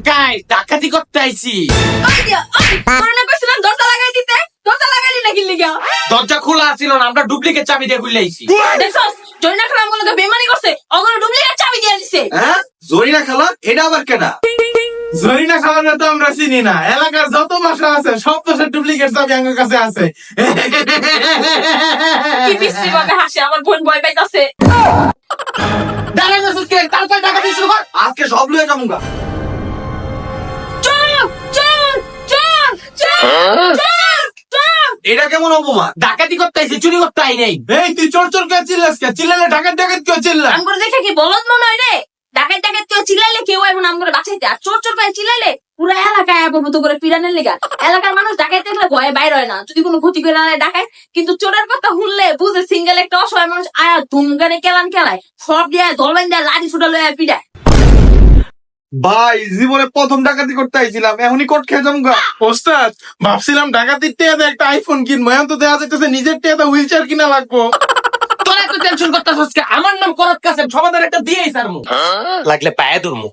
ডাকাই ডাকাতি করতে আইছি। দরজা লাগাই দিতে, দরজা লাগাইলি নাকি লিগা? দরজা খোলা ছিল না, আমরা ডুপ্লিকেট চাবি দিয়ে খুলে আইছি। দেখছস জরিনা খালা আমগুলোকে বেমানি করছে, অগরে ডুপ্লিকেট চাবি দিয়ে দিছে। হ্যাঁ জরিনা খালা এটা আবার কেনা? জরিনা খালারে তো আমরা চিনি না, এলাকার যত বাসা আছে সব বাসার ডুপ্লিকেট চাবি আমার কাছে আছে। কি বিশ্রী ভাবে হাসে, আমার বোন ভয় পাইতাছে। দাঁড়াই যাচ্ছিস কে? তাড়াতাড়ি ডাকাতি শুরু কর। আজকে সব লয়ে যাবো। চল চল চল চল চল চল। এটা কেমন অপমান? ডাকাতি করতে আইছি, চুরি করতে আই নাই। এই তুই চোর চোর কে চিল্লাস কে? চিল্লালে ডাকাত ডাকাত কেউ চিল্লা? আমগুলো দেখে কি বলদ মনে হয় রে? ডাকাত ডাকাত কেউ চিল্লাইলে কেউ এমন আমগুলো বাঁচাইতে, আর চোর চোর করে চিল্লাইলে পুরো এলাকায় মতো করে পিরানের লেগা। এলাকার মানুষ ডাকাত দেখলে ভয়ে বাইর হয় না, যদি কোনো ক্ষতি করে না ডাকায়। কিন্তু চোরের কথা শুনলে বুঝে সিঙ্গেল একটা অসহায় মানুষ আয়া ধুমগানে কেলান খেলায়, সব দিয়ে দলবেন দিয়ে লাঠি ছুটা লয়ে পিড়ায়। ভাই জীবনে প্রথম ডাকাতি করতে আইছিলাম, এখনই কোট খেয়ে যাবো। ওস্তাদ ভাবছিলাম ডাকাতির টেয়াতে একটা আইফোন কিনবো, এখন তো দেখা যাইতেছে নিজের টেয়াতে হুইল চেয়ার কিনা লাগবো। তোরা এত টেনশন করতেছিস কে? আমার নাম করত কাসেম, সমাধান একটা দিয়েই সারমু। লাগলে পায়ে ধরমু।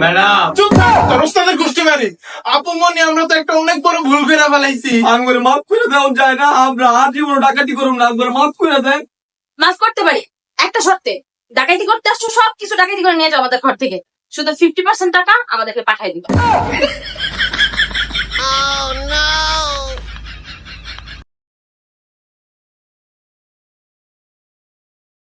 ম্যাডাম চুপ থাক, তোর ওস্তাদের গোষ্ঠী মারি। আপু মনি আমরা তো একটা অনেক বড় ভুল করে ফেলাইছি। আঙ্গুরে মাফ করে দেওয়া যায় না? আমরা আর জীবনে ডাকাতি করুন না, আঙ্গুরে মাফ করে দেন। মাফ করতে পারি একটা শর্তে, ডাকাতি করতে আসছো সবকিছু ডাকাতি করে নিয়ে যাও আমাদের ঘর থেকে, শুধু 50% টাকা আমাদেরকে পাঠিয়ে দিবা।